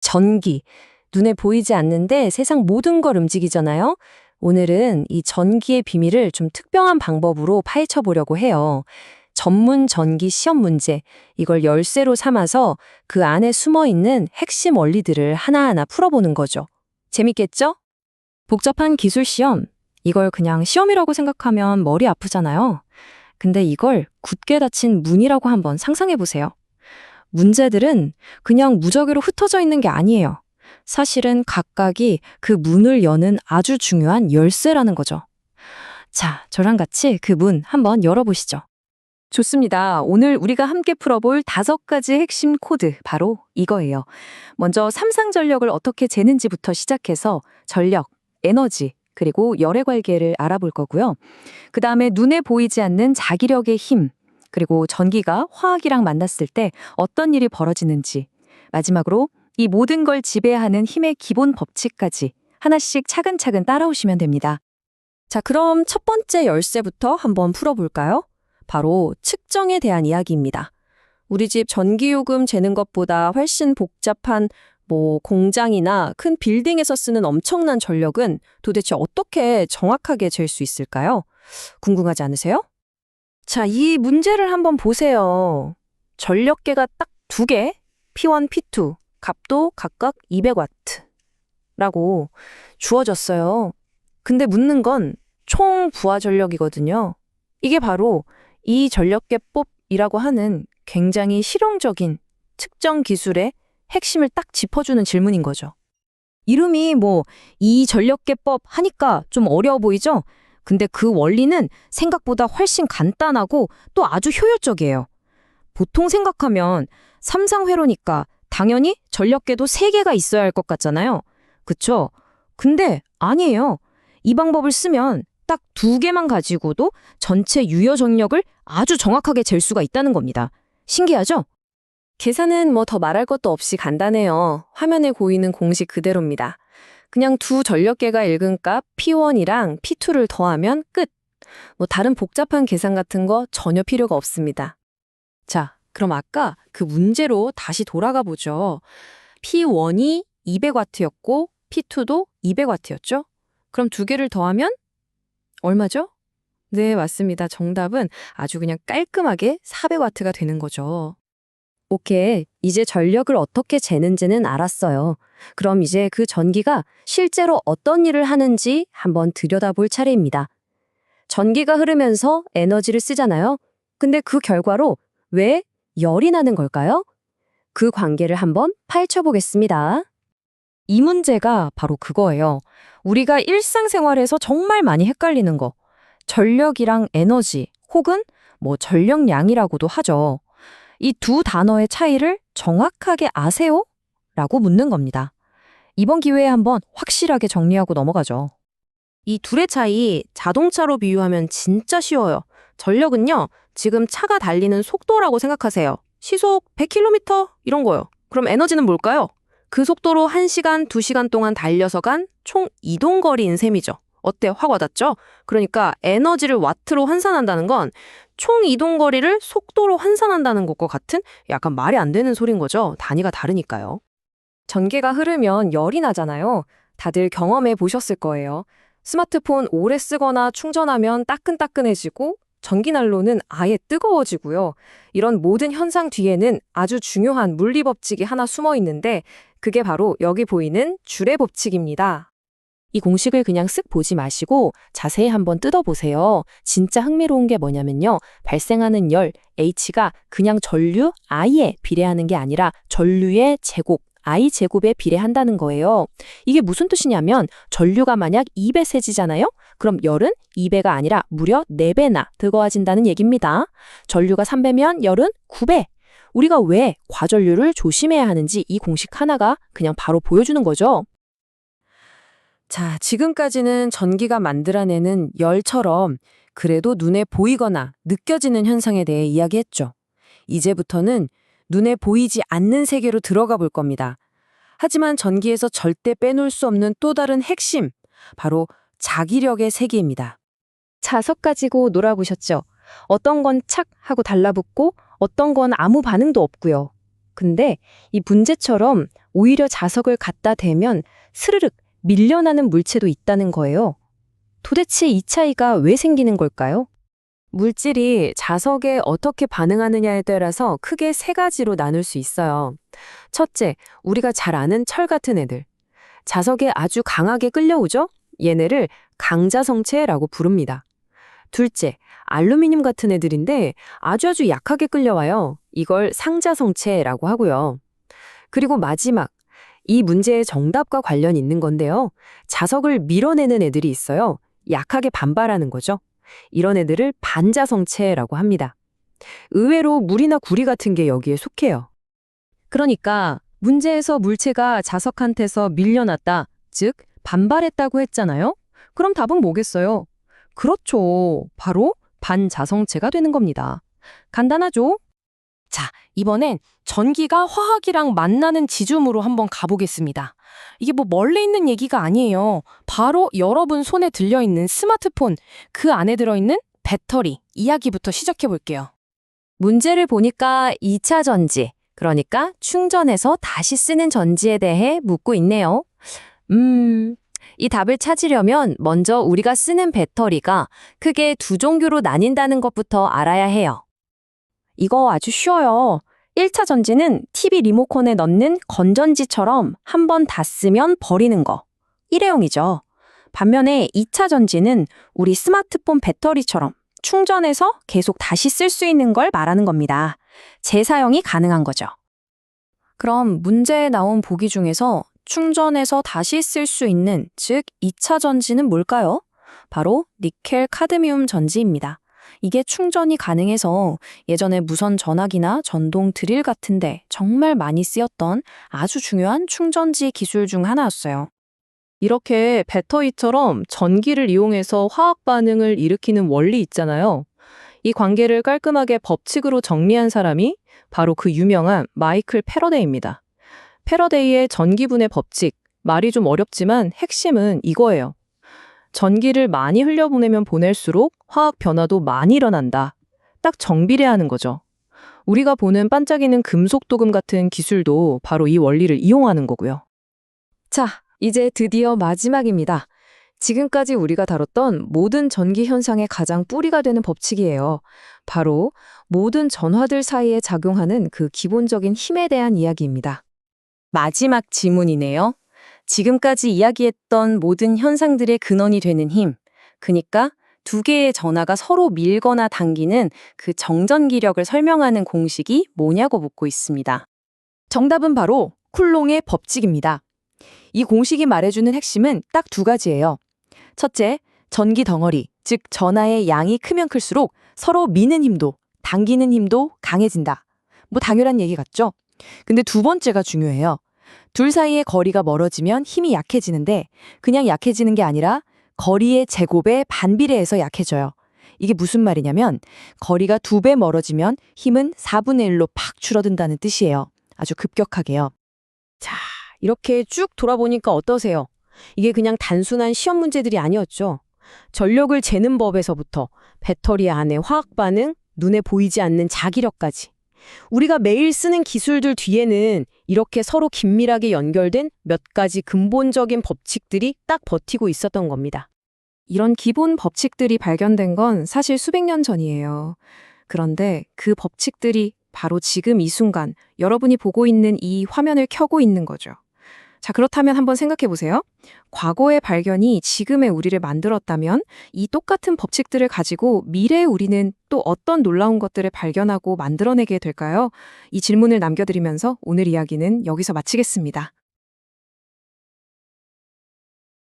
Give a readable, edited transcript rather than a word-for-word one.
전기. 눈에 보이지 않는데 세상 모든 걸 움직이잖아요. 오늘은 이 전기의 비밀을 좀 특별한 방법으로 파헤쳐 보려고 해요. 전문 전기 시험 문제. 이걸 열쇠로 삼아서 그 안에 숨어 있는 핵심 원리들을 하나하나 풀어보는 거죠. 재밌겠죠? 복잡한 기술 시험. 이걸 그냥 시험이라고 생각하면 머리 아프잖아요. 근데 이걸 굳게 닫힌 문이라고 한번 상상해 보세요. 문제들은 그냥 무작위로 흩어져 있는 게 아니에요. 사실은 각각이 그 문을 여는 아주 중요한 열쇠라는 거죠. 자, 저랑 같이 그 문 한번 열어보시죠. 좋습니다. 오늘 우리가 함께 풀어볼 5가지 핵심 코드, 바로 이거예요. 먼저 삼상전력을 어떻게 재는지부터 시작해서 전력, 에너지, 그리고 열의 관계를 알아볼 거고요. 그 다음에 눈에 보이지 않는 자기력의 힘, 그리고 전기가 화학이랑 만났을 때 어떤 일이 벌어지는지, 마지막으로 이 모든 걸 지배하는 힘의 기본 법칙까지 하나씩 차근차근 따라오시면 됩니다. 자, 그럼 첫 번째 열쇠부터 한번 풀어볼까요? 바로 측정에 대한 이야기입니다. 우리 집 전기요금 재는 것보다 훨씬 복잡한 공장이나 큰 빌딩에서 쓰는 엄청난 전력은 도대체 어떻게 정확하게 잴 수 있을까요? 궁금하지 않으세요? 자, 이 문제를 한번 보세요. 전력계가 딱 2개, P1, P2, 값도 각각 200W라고 주어졌어요. 근데 묻는 건 총 부하 전력이거든요. 이게 바로 이 전력계법이라고 하는 굉장히 실용적인 측정 기술의 핵심을 딱 짚어주는 질문인 거죠. 이름이 이 전력계법 하니까 좀 어려워 보이죠? 근데 그 원리는 생각보다 훨씬 간단하고 또 아주 효율적이에요. 보통 생각하면 삼상회로니까 당연히 전력계도 3개가 있어야 할 것 같잖아요. 그쵸? 근데 아니에요. 이 방법을 쓰면 딱 2개만 가지고도 전체 유효 전력을 아주 정확하게 잴 수가 있다는 겁니다. 신기하죠? 계산은 더 말할 것도 없이 간단해요. 화면에 보이는 공식 그대로입니다. 그냥 두 전력계가 읽은 값 P1이랑 P2를 더하면 끝. 다른 복잡한 계산 같은 거 전혀 필요가 없습니다. 자, 그럼 아까 그 문제로 다시 돌아가 보죠. P1이 200W였고 P2도 200W였죠? 그럼 2개를 더하면 얼마죠? 네, 맞습니다. 정답은 아주 그냥 깔끔하게 400W가 되는 거죠. 오케이, 이제 전력을 어떻게 재는지는 알았어요. 그럼 이제 그 전기가 실제로 어떤 일을 하는지 한번 들여다볼 차례입니다. 전기가 흐르면서 에너지를 쓰잖아요. 근데 그 결과로 왜 열이 나는 걸까요? 그 관계를 한번 파헤쳐 보겠습니다. 이 문제가 바로 그거예요. 우리가 일상생활에서 정말 많이 헷갈리는 거. 전력이랑 에너지 혹은 전력량이라고도 하죠. 이 두 단어의 차이를 정확하게 아세요? 라고 묻는 겁니다. 이번 기회에 한번 확실하게 정리하고 넘어가죠. 이 둘의 차이 자동차로 비유하면 진짜 쉬워요. 전력은요, 지금 차가 달리는 속도라고 생각하세요. 시속 100km 이런 거요. 그럼 에너지는 뭘까요? 그 속도로 1시간, 2시간 동안 달려서 간 총 이동거리인 셈이죠. 어때? 확 와닿죠? 그러니까 에너지를 와트로 환산한다는 건 총 이동거리를 속도로 환산한다는 것과 같은 약간 말이 안 되는 소린 거죠. 단위가 다르니까요. 전기가 흐르면 열이 나잖아요. 다들 경험해 보셨을 거예요. 스마트폰 오래 쓰거나 충전하면 따끈따끈해지고 전기난로는 아예 뜨거워지고요. 이런 모든 현상 뒤에는 아주 중요한 물리 법칙이 하나 숨어 있는데 그게 바로 여기 보이는 줄의 법칙입니다. 이 공식을 그냥 쓱 보지 마시고 자세히 한번 뜯어보세요. 진짜 흥미로운 게 뭐냐면요. 발생하는 열, H가 그냥 전류 I에 비례하는 게 아니라 전류의 제곱, I 제곱에 비례한다는 거예요. 이게 무슨 뜻이냐면 전류가 만약 2배 세지잖아요? 그럼 열은 2배가 아니라 무려 4배나 뜨거워진다는 얘기입니다. 전류가 3배면 열은 9배. 우리가 왜 과전류를 조심해야 하는지 이 공식 하나가 그냥 바로 보여주는 거죠. 자, 지금까지는 전기가 만들어내는 열처럼 그래도 눈에 보이거나 느껴지는 현상에 대해 이야기했죠. 이제부터는 눈에 보이지 않는 세계로 들어가 볼 겁니다. 하지만 전기에서 절대 빼놓을 수 없는 또 다른 핵심, 바로 자기력의 세계입니다. 자석 가지고 놀아보셨죠? 어떤 건 착 하고 달라붙고 어떤 건 아무 반응도 없고요. 근데 이 문제처럼 오히려 자석을 갖다 대면 스르륵 밀려나는 물체도 있다는 거예요. 도대체 이 차이가 왜 생기는 걸까요? 물질이 자석에 어떻게 반응하느냐에 따라서 크게 세 가지로 나눌 수 있어요. 첫째, 우리가 잘 아는 철 같은 애들. 자석에 아주 강하게 끌려오죠? 얘네를 강자성체라고 부릅니다. 둘째, 알루미늄 같은 애들인데 아주 약하게 끌려와요. 이걸 상자성체라고 하고요. 그리고 마지막, 이 문제의 정답과 관련 있는 건데요. 자석을 밀어내는 애들이 있어요. 약하게 반발하는 거죠. 이런 애들을 반자성체라고 합니다. 의외로 물이나 구리 같은 게 여기에 속해요. 그러니까 문제에서 물체가 자석한테서 밀려났다, 즉 반발했다고 했잖아요? 그럼 답은 뭐겠어요? 그렇죠. 바로 반자성체가 되는 겁니다. 간단하죠? 자, 이번엔 전기가 화학이랑 만나는 지점으로 한번 가보겠습니다. 이게 뭐 멀리 있는 얘기가 아니에요. 바로 여러분 손에 들려있는 스마트폰, 그 안에 들어있는 배터리 이야기부터 시작해 볼게요. 문제를 보니까 2차 전지, 그러니까 충전해서 다시 쓰는 전지에 대해 묻고 있네요. 이 답을 찾으려면 먼저 우리가 쓰는 배터리가 크게 두 종류로 나뉜다는 것부터 알아야 해요. 이거 아주 쉬워요. 1차 전지는 TV 리모컨에 넣는 건전지처럼 한 번 다 쓰면 버리는 거. 일회용이죠. 반면에 2차 전지는 우리 스마트폰 배터리처럼 충전해서 계속 다시 쓸 수 있는 걸 말하는 겁니다. 재사용이 가능한 거죠. 그럼 문제에 나온 보기 중에서 충전해서 다시 쓸 수 있는, 즉 2차 전지는 뭘까요? 바로 니켈 카드뮴 전지입니다. 이게 충전이 가능해서 예전에 무선 전화기나 전동 드릴 같은데 정말 많이 쓰였던 아주 중요한 충전지 기술 중 하나였어요. 이렇게 배터리처럼 전기를 이용해서 화학 반응을 일으키는 원리 있잖아요. 이 관계를 깔끔하게 법칙으로 정리한 사람이 바로 그 유명한 마이클 패러데이입니다. 패러데이의 전기분해 법칙, 말이 좀 어렵지만 핵심은 이거예요. 전기를 많이 흘려보내면 보낼수록 화학 변화도 많이 일어난다. 딱 정비례하는 거죠. 우리가 보는 반짝이는 금속 도금 같은 기술도 바로 이 원리를 이용하는 거고요. 자, 이제 드디어 마지막입니다. 지금까지 우리가 다뤘던 모든 전기 현상의 가장 뿌리가 되는 법칙이에요. 바로 모든 전화들 사이에 작용하는 그 기본적인 힘에 대한 이야기입니다. 마지막 지문이네요. 지금까지 이야기했던 모든 현상들의 근원이 되는 힘, 그러니까 두 개의 전하가 서로 밀거나 당기는 그 정전기력을 설명하는 공식이 뭐냐고 묻고 있습니다. 정답은 바로 쿨롱의 법칙입니다. 이 공식이 말해주는 핵심은 딱 두 가지예요. 첫째, 전기 덩어리, 즉 전하의 양이 크면 클수록 서로 미는 힘도, 당기는 힘도 강해진다. 뭐 당연한 얘기 같죠? 근데 두 번째가 중요해요. 둘 사이의 거리가 멀어지면 힘이 약해지는데 그냥 약해지는 게 아니라 거리의 제곱에 반비례해서 약해져요. 이게 무슨 말이냐면 거리가 2배 멀어지면 힘은 4분의 1로 팍 줄어든다는 뜻이에요. 아주 급격하게요. 자, 이렇게 쭉 돌아보니까 어떠세요? 이게 그냥 단순한 시험 문제들이 아니었죠. 전력을 재는 법에서부터 배터리 안의 화학 반응, 눈에 보이지 않는 자기력까지. 우리가 매일 쓰는 기술들 뒤에는 이렇게 서로 긴밀하게 연결된 몇 가지 근본적인 법칙들이 딱 버티고 있었던 겁니다. 이런 기본 법칙들이 발견된 건 사실 수백 년 전이에요. 그런데 그 법칙들이 바로 지금 이 순간 여러분이 보고 있는 이 화면을 켜고 있는 거죠. 자, 그렇다면 한번 생각해 보세요. 과거의 발견이 지금의 우리를 만들었다면 이 똑같은 법칙들을 가지고 미래의 우리는 또 어떤 놀라운 것들을 발견하고 만들어내게 될까요? 이 질문을 남겨드리면서 오늘 이야기는 여기서 마치겠습니다.